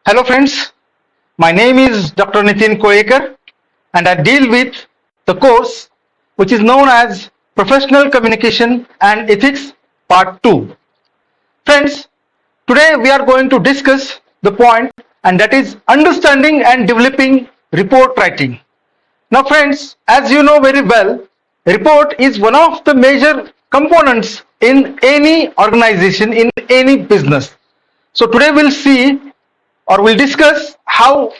Hello friends, my name is Dr. Nitin Koyekar and I deal with the course which is known as Professional Communication and Ethics Part 2. Friends, today we are going to discuss the point, and that is understanding and developing report writing. Now friends, as you know very well, report is one of the major components in any organization, in any business. So today we'll see or we'll discuss how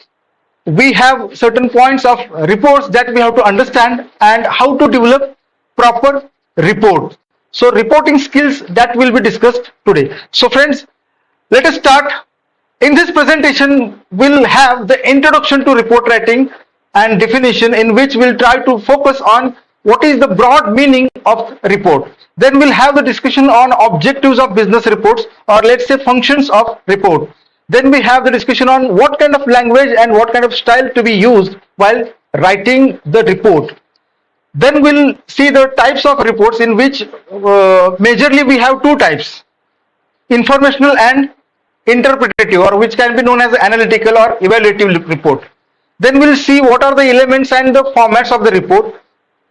we have certain points of reports that we have to understand and how to develop proper report. So reporting skills that will be discussed today. So friends, let us start. In this presentation, we'll have the introduction to report writing and definition, in which we'll try to focus on what is the broad meaning of report. Then we'll have the discussion on objectives of business reports, or let's say functions of report. Then we have the discussion on what kind of language and what kind of style to be used while writing the report. Then we'll see the types of reports, in which majorly we have two types: informational and interpretative, or which can be known as analytical or evaluative report. Then we'll see what are the elements and the formats of the report,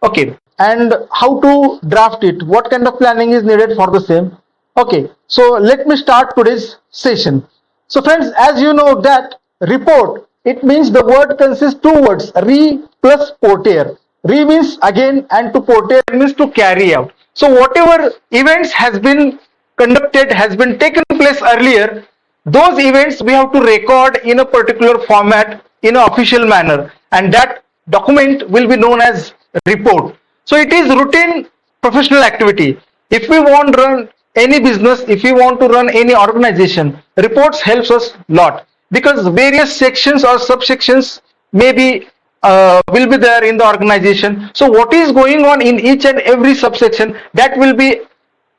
okay, and how to draft it, what kind of planning is needed for the same. Okay, so let me start today's session. So friends, as you know that report, it means the word consists two words, re plus porter. Re means again and to porter means to carry out. So whatever events has been conducted, has been taken place earlier, those events we have to record in a particular format in an official manner, and that document will be known as report. So it is routine professional activity. If we want to run any business, if we want to run any organization, reports helps us lot, because various sections or subsections maybe will be there in the organization. So what is going on in each and every subsection, that will be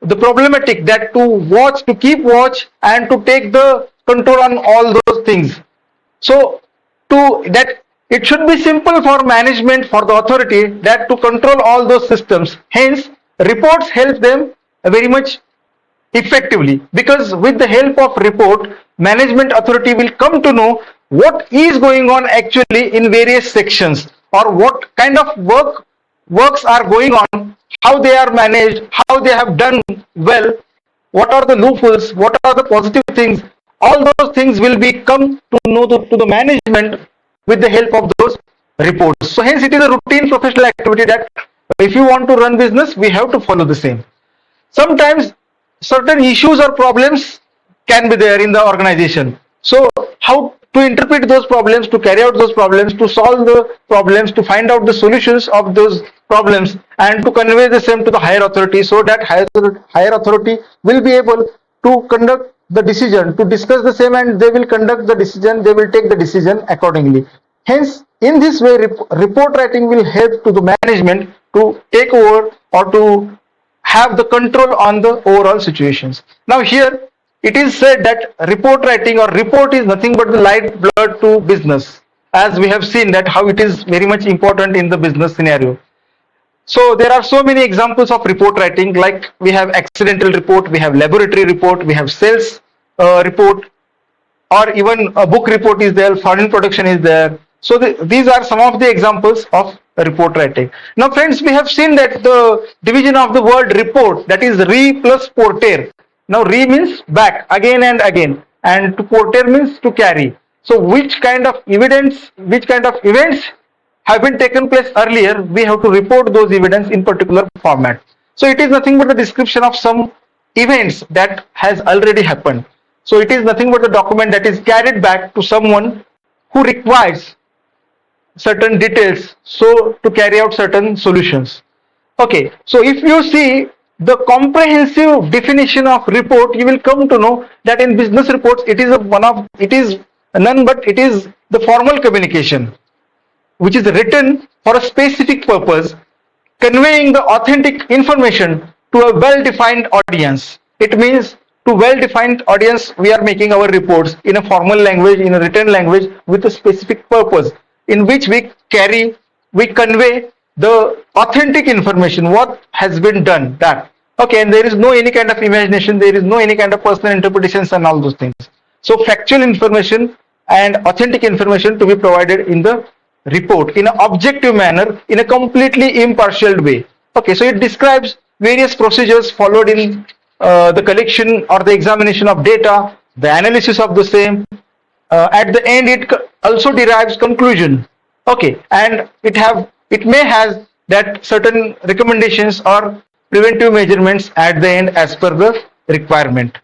the problematic, that to watch, to keep watch and to take the control on all those things. So to that, it should be simple for management, for the authority, that to control all those systems. Hence reports help them very much effectively, because with the help of report, management authority will come to know what is going on actually in various sections, or what kind of works are going on, how they are managed, how they have done well, what are the loopholes, what are the positive things. All those things will be come to know to the management with the help of those reports. So hence it is a routine professional activity that if you want to run business, we have to follow the same. Sometimes certain issues or problems can be there in the organization. So how to interpret those problems, to carry out those problems, to solve the problems, to find out the solutions of those problems, and to convey the same to the higher authority, so that higher authority will be able to conduct the decision, to discuss the same, and they will conduct the decision, they will take the decision accordingly. Hence in this way, report writing will help to the management to take over or to have the control on the overall situations. Now here it is said that report writing or report is nothing but the lifeblood to business, as we have seen that how it is very much important in the business scenario. So there are so many examples of report writing, like we have accidental report, we have laboratory report, we have sales report, or even a book report is there, foreign production is there. So these are some of the examples of report writing. Now friends, we have seen that the division of the word report, that is re plus porter. Now re means back, again and again, and to porter means to carry. So which kind of evidence, which kind of events have been taken place earlier, we have to report those evidence in particular format. So it is nothing but the description of some events that has already happened. So it is nothing but a document that is carried back to someone who requires certain details, so to carry out certain solutions. Okay, so if you see the comprehensive definition of report, you will come to know that in business reports, it is none but it is the formal communication which is written for a specific purpose, conveying the authentic information to a well-defined audience. It means to well-defined audience, we are making our reports in a formal language, in a written language, with a specific purpose, in which we convey the authentic information, what has been done, that. Okay, and there is no any kind of imagination, there is no any kind of personal interpretations and all those things. So factual information and authentic information to be provided in the report in an objective manner, in a completely impartial way. Okay, so it describes various procedures followed in the collection or the examination of data, the analysis of the same. At the end, it also derives conclusion. Okay, and it may has that certain recommendations or preventive measurements at the end as per the requirement.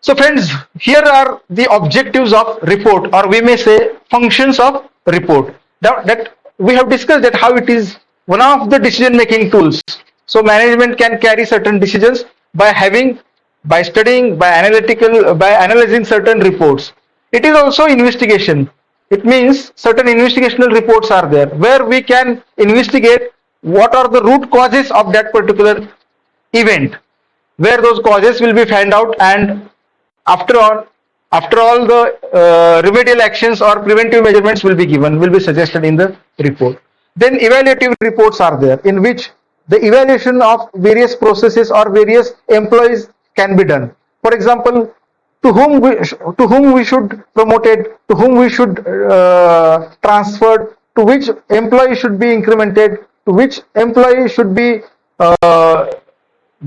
So friends, here are the objectives of report, or we may say functions of report. That we have discussed that how it is one of the decision making tools. So management can carry certain decisions by studying, by analyzing certain reports. It is also investigation. It means certain investigational reports are there where we can investigate what are the root causes of that particular event, where those causes will be found out, and after all the remedial actions or preventive measurements will be suggested in the report. Then evaluative reports are there, in which the evaluation of various processes or various employees can be done. For example, to whom we should promote it, to whom we should transfer, to which employee should be incremented, to which employee should be uh,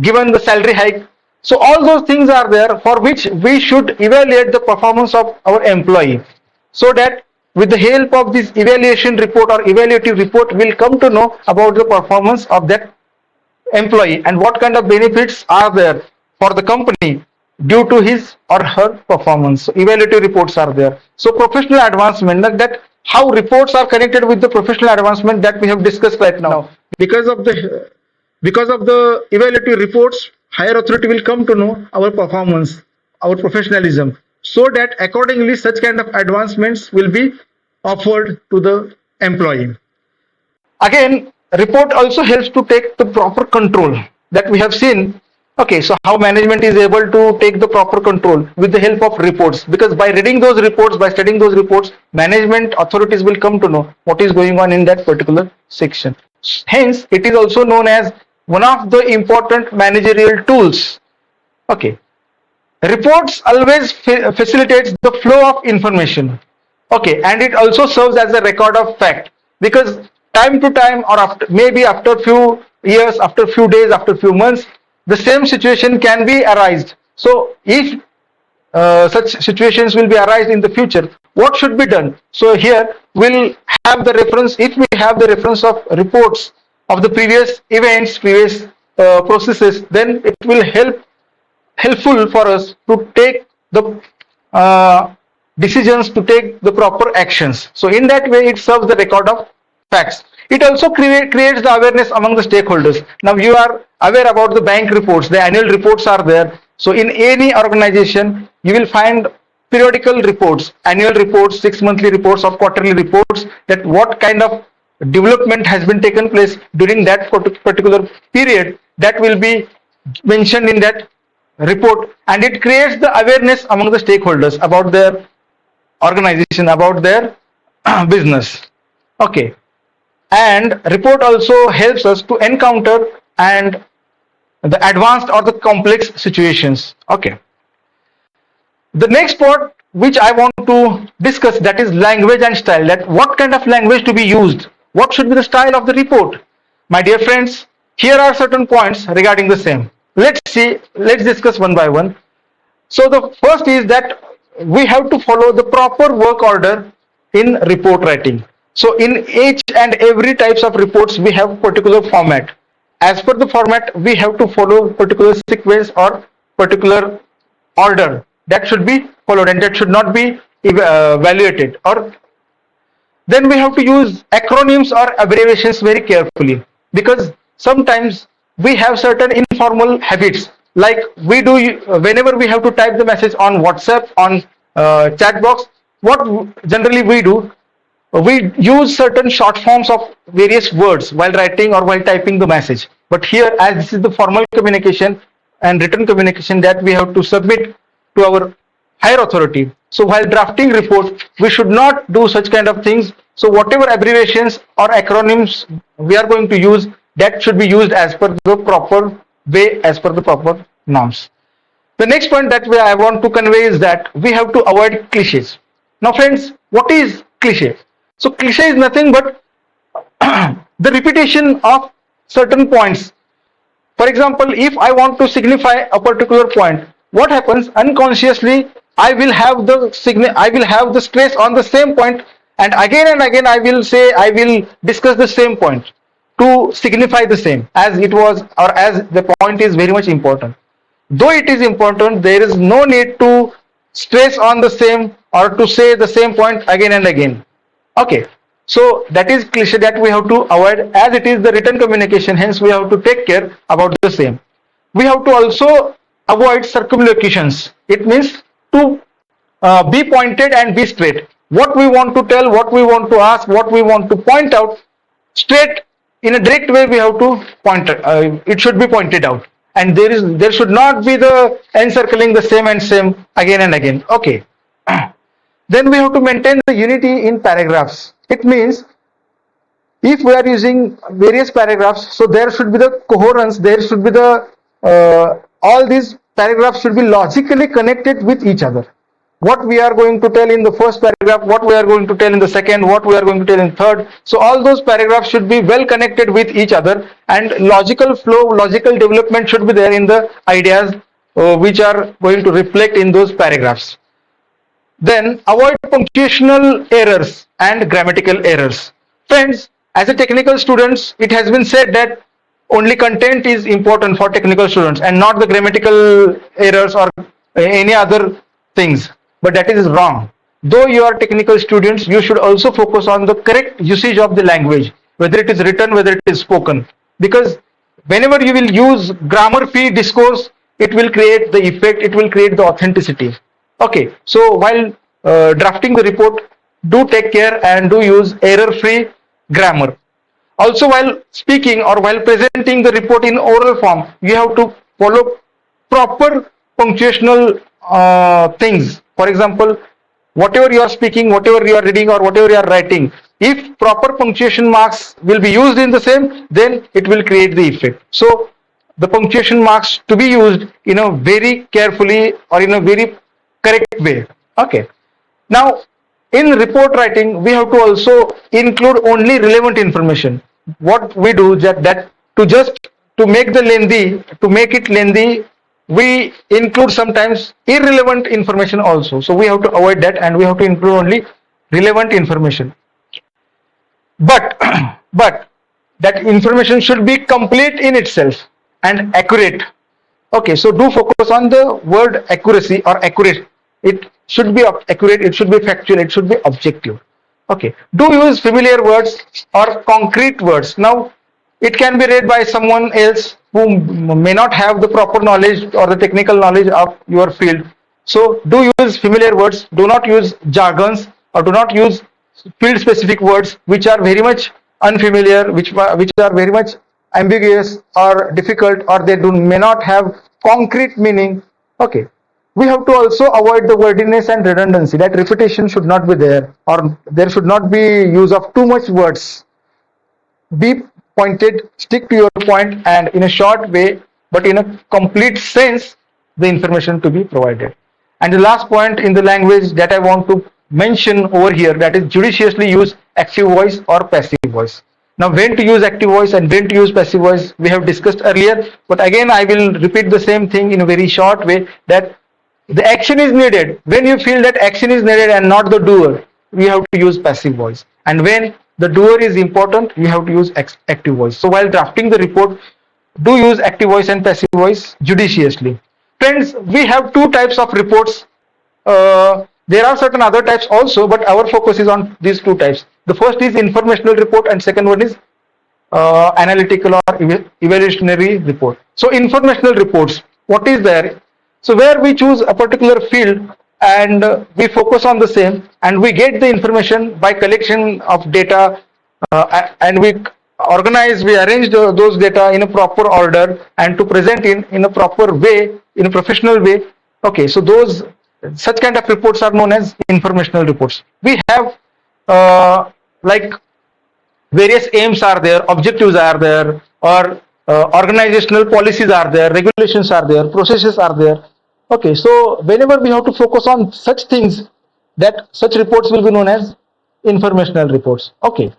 given the salary hike. So all those things are there for which we should evaluate the performance of our employee, so that with the help of this evaluation report or evaluative report, we'll come to know about the performance of that employee and what kind of benefits are there for the company due to his or her performance. So evaluative reports are there. So professional advancement, that how reports are connected with the professional advancement that we have discussed right now. Because of the evaluative reports, higher authority will come to know our performance, our professionalism, so that accordingly such kind of advancements will be offered to the employee. Again, report also helps to take the proper control that we have seen. Okay, so how management is able to take the proper control with the help of reports, because by reading those reports, by studying those reports, management authorities will come to know what is going on in that particular section. Hence, it is also known as one of the important managerial tools. Okay, reports always facilitates the flow of information. Okay, and it also serves as a record of fact, because time to time, or after maybe after few years, after few days, after few months, the same situation can be arised. So if such situations will be arised in the future, what should be done? So here we'll have the reference. If we have the reference of reports of the previous events, previous processes, then it will helpful for us to take the decisions, to take the proper actions. So in that way, it serves the record of facts. It also creates the awareness among the stakeholders. Now you are aware about the bank reports, the annual reports are there. So in any organization, you will find periodical reports, annual reports, 6-monthly reports or quarterly reports, that what kind of development has been taken place during that particular period, that will be mentioned in that report, and it creates the awareness among the stakeholders about their organization, about their business. Okay, and report also helps us to encounter and the advanced or the complex situations. Okay, the next part which I want to discuss, that is language and style, that what kind of language to be used, what should be the style of the report. My dear friends, here are certain points regarding the same. Let's discuss one by one. So the first is that we have to follow the proper work order in report writing. So in each and every types of reports, we have particular format. As per the format, we have to follow particular sequence or particular order that should be followed, and that should not be evaluated. Or then we have to use acronyms or abbreviations very carefully, because sometimes we have certain informal habits, like we do whenever we have to type the message on WhatsApp, on chat box. What generally we do, we use certain short forms of various words while writing or while typing the message. But here, as this is the formal communication and written communication that we have to submit to our higher authority, so while drafting report, we should not do such kind of things. So whatever abbreviations or acronyms we are going to use, that should be used as per the proper way, as per the proper norms. The next point that I want to convey is that we have to avoid cliches. Now friends, what is cliche? So cliche is nothing but the repetition of certain points. For example, if I want to signify a particular point, what happens unconsciously? I will have the stress on the same point, and again I will discuss the same point to signify the same as it was, or as the point is very much important. Though it is important, there is no need to stress on the same or to say the same point again and again. Okay, so that is cliche that we have to avoid, as it is the written communication, hence we have to take care about the same. We have to also avoid circumlocutions. It means to be pointed and be straight. What we want to tell, what we want to ask, what we want to point out, straight in a direct way we have to point it should be pointed out, and there should not be the encircling the same and same again and again. Okay. Then we have to maintain the unity in paragraphs. It means if we are using various paragraphs, so there should be the coherence, there should be the all these paragraphs should be logically connected with each other. What we are going to tell in the first paragraph, what we are going to tell in the second, what we are going to tell in third. So all those paragraphs should be well connected with each other, and logical flow, logical development should be there in the ideas which are going to reflect in those paragraphs. Then avoid punctuational errors and grammatical errors. Friends, as a technical students, it has been said that only content is important for technical students and not the grammatical errors or any other things. But that is wrong. Though you are technical students, you should also focus on the correct usage of the language, whether it is written, whether it is spoken. Because whenever you will use grammar-free discourse, it will create the effect, it will create the authenticity. Okay, so while drafting the report, do take care and do use error-free grammar. Also, while speaking or while presenting the report in oral form, you have to follow proper punctuational things. For example, whatever you are speaking, whatever you are reading, or whatever you are writing, if proper punctuation marks will be used in the same, then it will create the effect. So the punctuation marks to be used in a very carefully or in a very correct way. Okay. Now, in report writing, we have to also include only relevant information. What we do that to make it lengthy, we include sometimes irrelevant information also. So we have to avoid that, and we have to include only relevant information. But but that information should be complete in itself and accurate. Okay, so do focus on the word accuracy or accurate. It should be accurate, it should be factual, it should be objective. Okay, do use familiar words or concrete words. Now, it can be read by someone else who may not have the proper knowledge or the technical knowledge of your field. So do use familiar words, do not use jargons, or do not use field specific words which are very much unfamiliar, which are very much ambiguous or difficult, or they may not have concrete meaning. Okay, we have to also avoid the wordiness and redundancy. That repetition should not be there, or there should not be use of too much words. Be pointed, stick to your point, and in a short way but in a complete sense the information to be provided. And the last point in the language that I want to mention over here, that is judiciously use active voice or passive voice. Now, when to use active voice and when to use passive voice we have discussed earlier, but again I will repeat the same thing in a very short way, that the action is needed. When you feel that action is needed and not the doer, we have to use passive voice. And when the doer is important, we have to use active voice. So while drafting the report, do use active voice and passive voice judiciously. Friends, we have two types of reports. There are certain other types also, but our focus is on these two types. The first is informational report, and second one is analytical or evaluationary report. So informational reports, what is there? So where we choose a particular field and we focus on the same, and we get the information by collection of data, and we arrange those data in a proper order and to present in a proper way, in a professional way. Okay, so such kind of reports are known as informational reports. We have like various aims are there, objectives are there, or organizational policies are there, regulations are there, processes are there. Okay, so whenever we have to focus on such things, that such reports will be known as informational reports. Okay.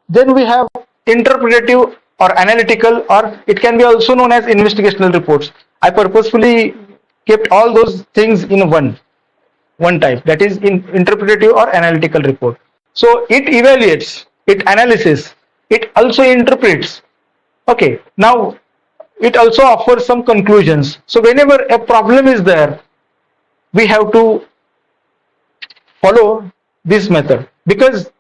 Then we have interpretative or analytical, or it can be also known as investigational reports. I purposefully kept all those things in one type, that is in interpretative or analytical report. So it evaluates, it analyzes, it also interprets. Okay, now it also offers some conclusions. So whenever a problem is there, we have to follow this method, because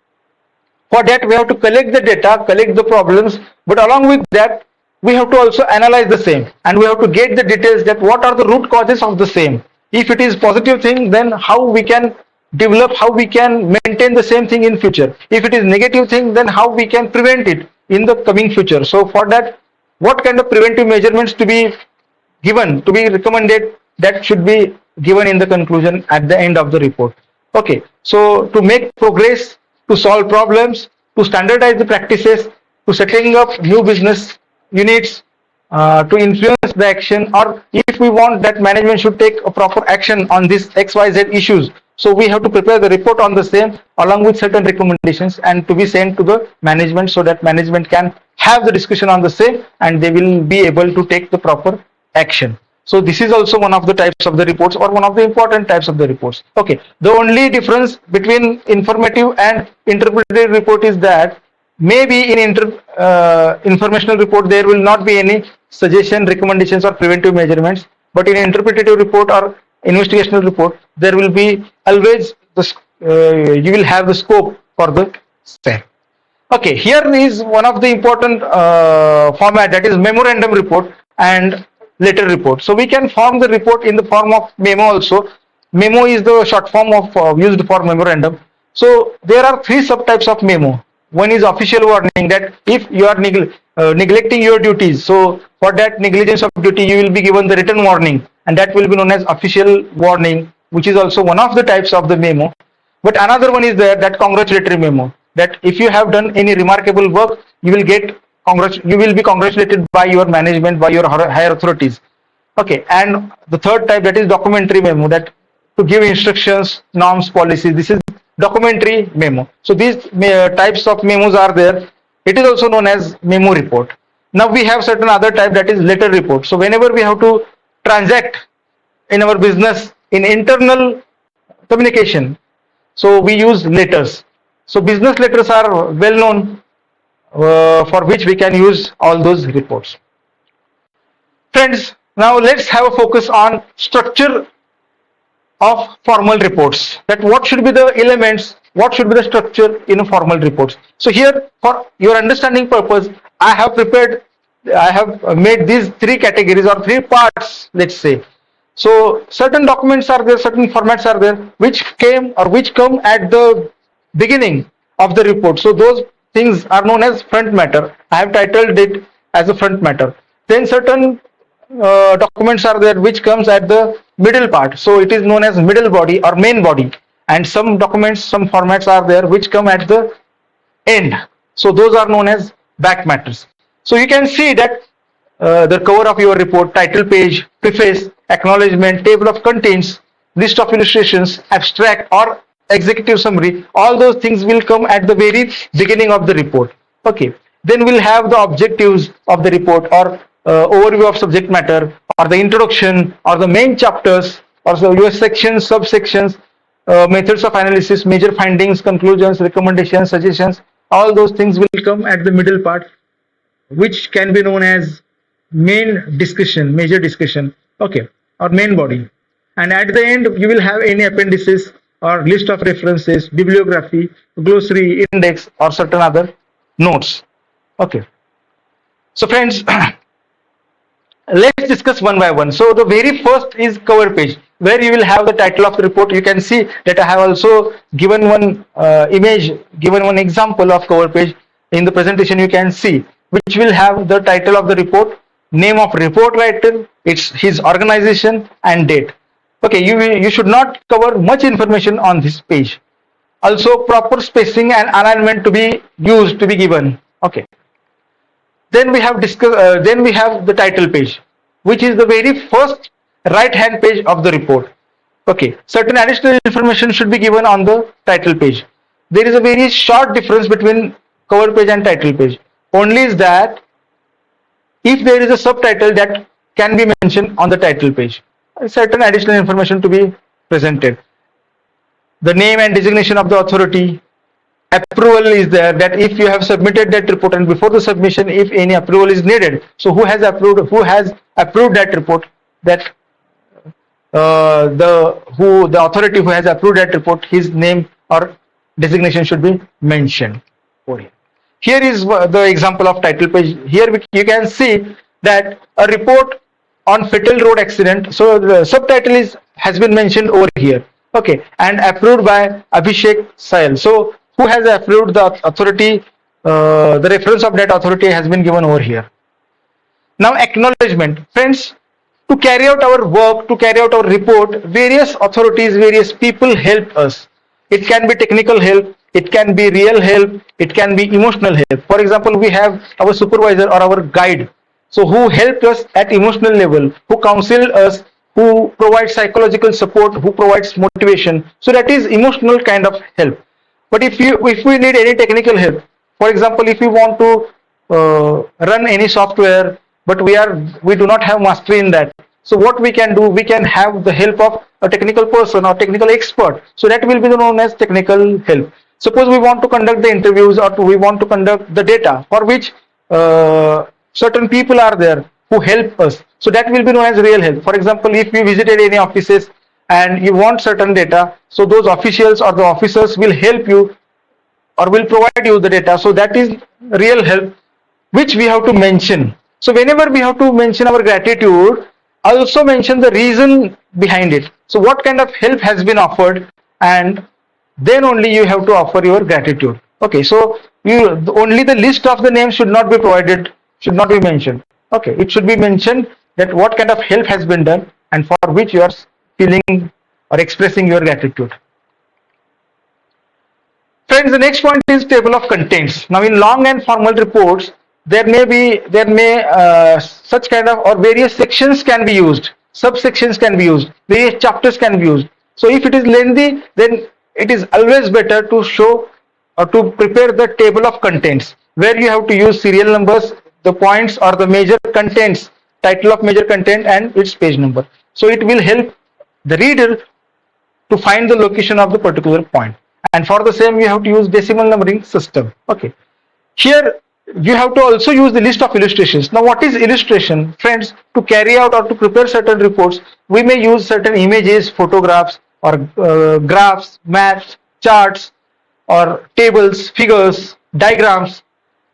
for that we have to collect the data, collect the problems, but along with that we have to also analyze the same, and we have to get the details that what are the root causes of the same. If it is positive thing, then how we can develop, how we can maintain the same thing in future. If it is negative thing, then how we can prevent it in the coming future. So for that, what kind of preventive measurements to be given, to be recommended, that should be given in the conclusion at the end of the report. Okay, so to make progress, to solve problems, to standardize the practices, to setting up new business units, to influence the action, or if we want that management should take a proper action on this XYZ issues, so we have to prepare the report on the same along with certain recommendations and to be sent to the management, so that management can have the discussion on the same and they will be able to take the proper action. So this is also one of the types of the reports, or one of the important types of the reports. Okay, the only difference between informative and interpretative report is that maybe in informational report there will not be any suggestion, recommendations or preventive measurements, but in interpretative report or investigational report there will be always the you will have the scope for the same. Okay, here is one of the important format, that is memorandum report and letter report. So we can form the report in the form of memo also. Memo is the short form of used for memorandum. So there are three subtypes of memo. One is official warning, that if you are neglecting your duties, so for that negligence of duty you will be given the written warning, and that will be known as official warning, which is also one of the types of the memo. But another one is there, that congratulatory memo, that if you have done any remarkable work, you will get you will be congratulated by your management, by your higher authorities. Okay, and the third type, that is documentary memo, that to give instructions, norms, policies. This is documentary memo. So these types of memos are there. It is also known as memo report. Now we have certain other type, that is letter report. So whenever we have to transact in our business in internal communication, so we use letters. So business letters are well known, for which we can use all those reports. Friends, now let's have a focus on structure of formal reports, that what should be the elements, what should be the structure in a formal reports. So here, for your understanding purpose, I have made these three categories or three parts, let's say. So certain documents are there, certain formats are there, which come at the beginning of the report. So those things are known as front matter. I have titled it as a front matter. Then certain documents are there which comes at the middle part, so it is known as middle body or main body. And some documents, some formats are there which come at the end, so those are known as back matters. So you can see that the cover of your report, title page, preface, acknowledgement, table of contents, list of illustrations, abstract or executive summary, all those things will come at the very beginning of the report. Okay, then we'll have the objectives of the report, or overview of subject matter, or the introduction, or the main chapters, or so your sections, subsections, methods of analysis, major findings, conclusions, recommendations, suggestions. All those things will come at the middle part, which can be known as main discussion, major discussion. Okay, or main body. And at the end you will have any appendices or list of references, bibliography, glossary, index, or certain other notes. Okay, so friends, let's discuss one by one. So the very first is cover page, where you will have the title of the report. You can see that I have also given one image, given one example of cover page in the presentation. You can see, which will have the title of the report, name of report writer, his organization, and date. Okay, you should not cover much information on this page. Also, proper spacing and alignment to be used, to be given. Okay. Then we have then we have the title page, which is the very first right hand page of the report. Okay, certain additional information should be given on the title page. There is a very short difference between cover page and title page. Only is that if there is a subtitle that can be mentioned on the title page, certain additional information to be presented. The name and designation of the authority, approval is there, that if you have submitted that report and before the submission if any approval is needed, so who has approved that report, that the authority who has approved that report, his name or designation should be mentioned over here. Here is the example of title page. Here you can see that a report on fatal road accident, so the subtitle has been mentioned over here. Okay, and approved by Abhishek Sahil. So who has approved the authority, the reference of that authority has been given over here. Now acknowledgement. Friends, to carry out our work, to carry out our report, various authorities, various people help us. It can be technical help, it can be real help, it can be emotional help. For example, we have our supervisor or our guide, so who helped us at emotional level, who counsel us, who provides psychological support, who provides motivation. So that is emotional kind of help. But if we need any technical help, for example, if we want to run any software, but we do not have mastery in that, so what we can do, we can have the help of a technical person or technical expert. So that will be known as technical help. Suppose we want to conduct the interviews or we want to conduct the data, for which certain people are there who help us. So that will be known as real help. For example, if you visited any offices and you want certain data, so those officials or the officers will help you or will provide you the data. So that is real help, which we have to mention. So whenever we have to mention our gratitude, also mention the reason behind it. So what kind of help has been offered, and then only you have to offer your gratitude. Okay, so only the list of the names should not be provided, should not be mentioned. Okay, it should be mentioned that what kind of help has been done and for which you are feeling or expressing your gratitude. Friends, the next point is table of contents. Now in long and formal reports, there may such kind of or various sections can be used, subsections can be used, various chapters can be used. So if it is lengthy, then it is always better to show or to prepare the table of contents, where you have to use serial numbers, the points or the major contents, title of major content and its page number. So it will help the reader to find the location of the particular point. And for the same, you have to use decimal numbering system. Okay, here you have to also use the list of illustrations. Now what is illustration? Friends, to carry out or to prepare certain reports, we may use certain images, photographs or graphs, maps, charts or tables, figures, diagrams.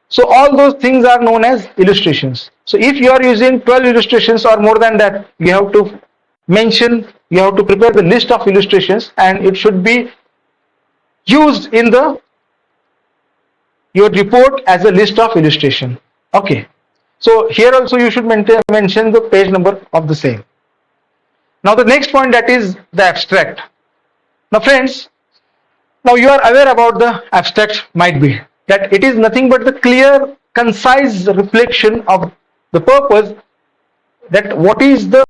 So all those things are known as illustrations. So if you are using 12 illustrations or more than that, you have to mention, you have to prepare the list of illustrations and it should be used in your report as a list of illustration. Okay, so here also you should mention the page number of the same. Now the next point, that is the abstract. Now friends, now you are aware about the abstract might be that it is nothing but the clear, concise reflection of the purpose, that what is the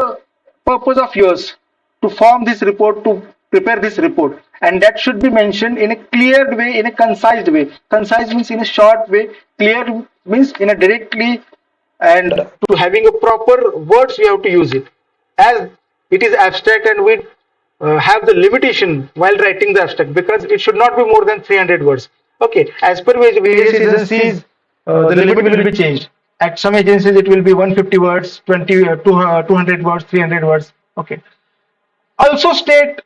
purpose of yours to form this report, to prepare this report, and that should be mentioned in a clear way, in a concise way. Concise means in a short way, clear means in a directly, and to having a proper words we have to use it, as it is abstract and we have the limitation while writing the abstract, because it should not be more than 300 words. Okay, as per various agencies, the limit will be changed. At some agencies it will be 150 words, 200 words, 300 words. Okay, also state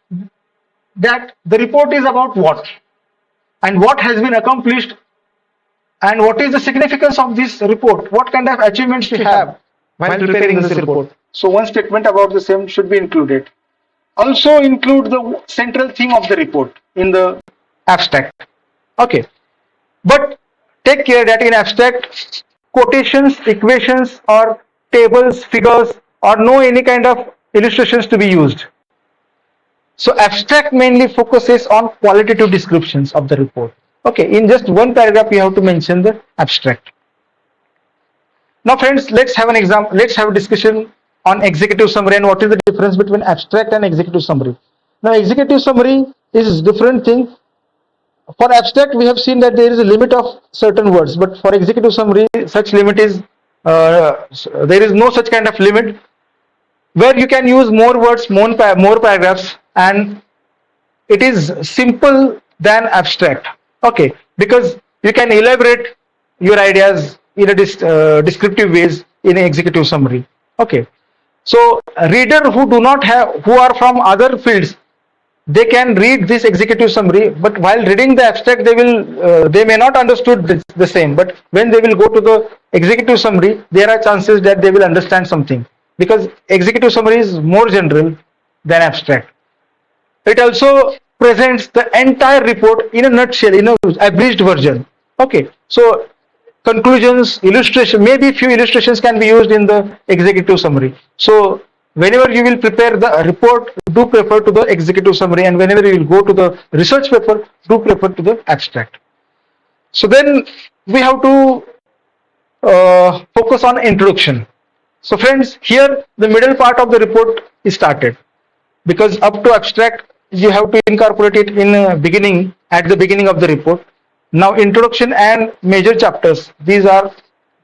that the report is about what and what has been accomplished and what is the significance of this report, what kind of achievements we have while preparing this report. So one statement about the same should be included. Also include the central theme of the report in the abstract. Okay, but take care that in abstract, quotations, equations or tables, figures or no any kind of illustrations to be used. So abstract mainly focuses on qualitative descriptions of the report. Okay, in just one paragraph you have to mention the abstract. Now friends, let's have an example, let's have a discussion on executive summary and what is the difference between abstract and executive summary. Now executive summary is different thing. For abstract, we have seen that there is a limit of certain words, but for executive summary, such limit is there is no such kind of limit where you can use more words, more paragraphs, and it is simple than abstract. Okay, because you can elaborate your ideas in a descriptive ways in an executive summary. Okay, so reader who do not have, who are from other fields, they can read this executive summary, but while reading the abstract they will they may not understood the same, but when they will go to the executive summary there are chances that they will understand something, because executive summary is more general than abstract. It also presents the entire report in a nutshell, in a abridged version. Okay, so conclusions, illustration, maybe few illustrations can be used in the executive summary. So whenever you will prepare the report, do prefer to the executive summary, and whenever you will go to the research paper, do prefer to the abstract. So then we have to focus on introduction. So friends, here the middle part of the report is started, because up to abstract you have to incorporate it in beginning, at the beginning of the report. Now introduction and major chapters, these are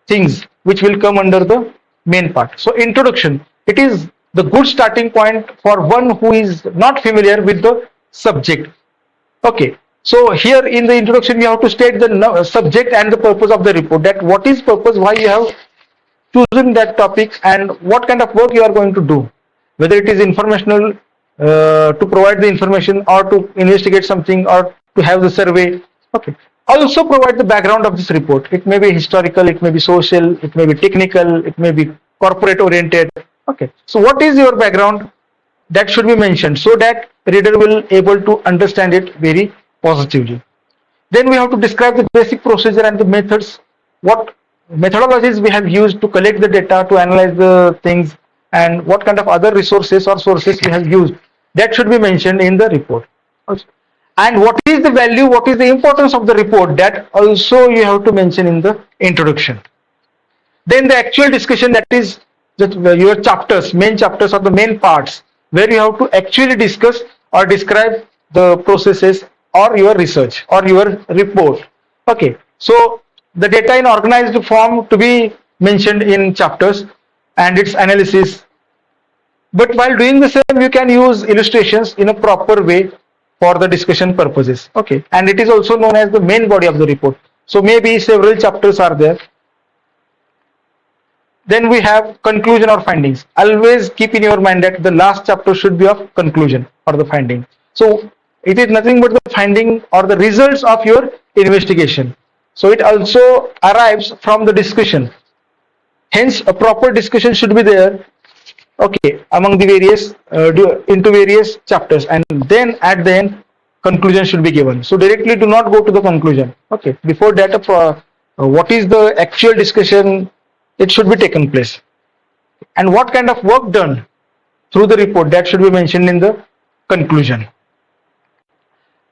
things which will come under the main part. So introduction, it is the good starting point for one who is not familiar with the subject. Okay, so here in the introduction you have to state the subject and the purpose of the report, that what is purpose, why you have chosen that topic, and what kind of work you are going to do, whether it is informational, to provide the information, or to investigate something, or to have the survey. Okay, also provide the background of this report. It may be historical, it may be social, it may be technical, it may be corporate oriented. Okay, so what is your background, that should be mentioned, so that reader will able to understand it very positively. Then we have to describe the basic procedure and the methods, what methodologies we have used to collect the data, to analyze the things, and what kind of other resources or sources we have used, that should be mentioned in the report. And what is the value, what is the importance of the report, that also you have to mention in the introduction. Then the actual discussion, that is your chapters, main chapters or the main parts, where you have to actually discuss or describe the processes or your research or your report. Okay, so the data in organized form to be mentioned in chapters and its analysis. But while doing the same, you can use illustrations in a proper way for the discussion purposes. Okay, and it is also known as the main body of the report. So maybe several chapters are there. Then we have conclusion or findings. Always keep in your mind that the last chapter should be of conclusion or the finding. So it is nothing but the finding or the results of your investigation. So it also arrives from the discussion. Hence, a proper discussion should be there. Okay, among the various into various chapters, and then at the end conclusion should be given. So directly do not go to the conclusion. Okay, before that, what is the actual discussion, it should be taken place, and what kind of work done through the report, that should be mentioned in the conclusion.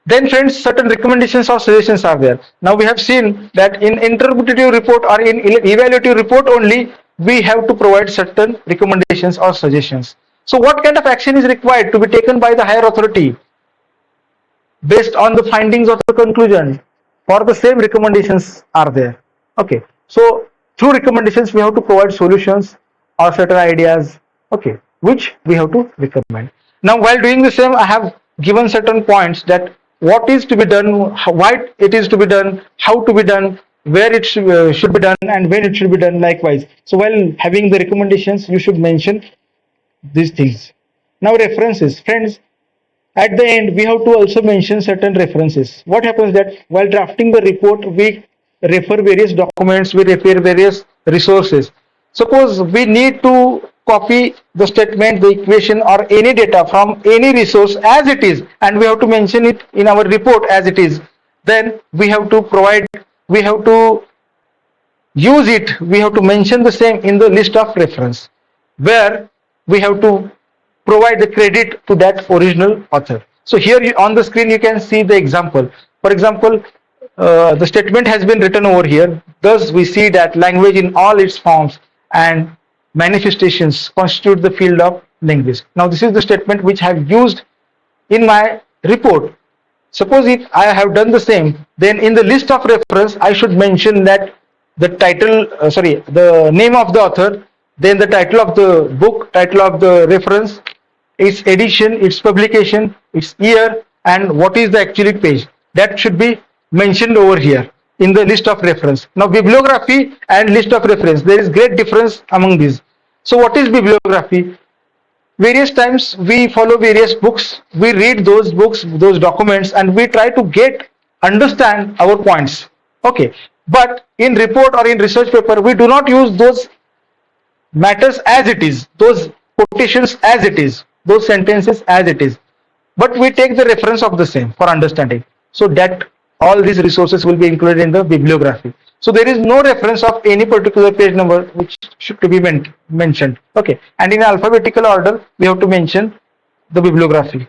Then friends, certain recommendations or suggestions are there. Now we have seen that in interpretative report or in evaluative report only, we have to provide certain recommendations or suggestions. So what kind of action is required to be taken by the higher authority based on the findings of the conclusion? For the same, recommendations are there. Okay, so through recommendations we have to provide solutions or certain ideas, okay, which we have to recommend. Now while doing the same, I have given certain points, that what is to be done, why it is to be done, how to be done, where it should be done, and when it should be done likewise. So while having the recommendations, you should mention these things. Now references, friends, at the end we have to also mention certain references. What happens that while drafting the report, we refer various documents, we refer various resources. Suppose we need to copy the statement, the equation, or any data from any resource as it is, and we have to mention it in our report as it is, then we have to provide, we have to use it, we have to mention the same in the list of reference, where we have to provide the credit to that original author. So here on the screen you can see the example. For example, the statement has been written over here. Thus we see that language in all its forms and manifestations constitute the field of language. Now this is the statement which I have used in my report, suppose if I have done the same, then in the list of reference I should mention that the title, the name of the author, then the title of the book, title of the reference, its edition, its publication, its year, and what is the actual page. That should be mentioned over here in the list of reference. Now, bibliography and list of reference, there is great difference among these. So, what is bibliography? Various times we follow various books, we read those books, those documents, and we try to understand our points. Okay, but in report or in research paper, we do not use those matters as it is, those quotations as it is, those sentences as it is, but we take the reference of the same for understanding, so that all these resources will be included in the bibliography. So there is no reference of any particular page number which should to be mentioned. Okay, and in alphabetical order we have to mention the bibliography.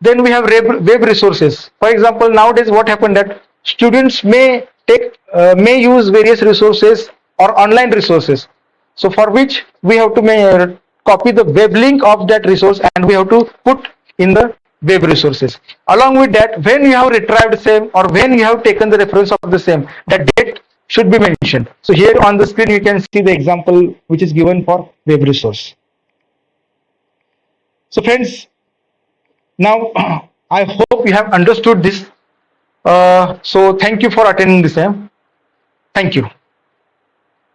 Then we have web resources. For example, nowadays what happened that students may use various resources or online resources, so for which we have to copy the web link of that resource and we have to put in the web resources. Along with that, when you have retrieved same or when you have taken the reference of the same, that date should be mentioned. So here on the screen you can see the example which is given for web resource. So friends, now I hope you have understood this. So thank you for attending the same. Thank you.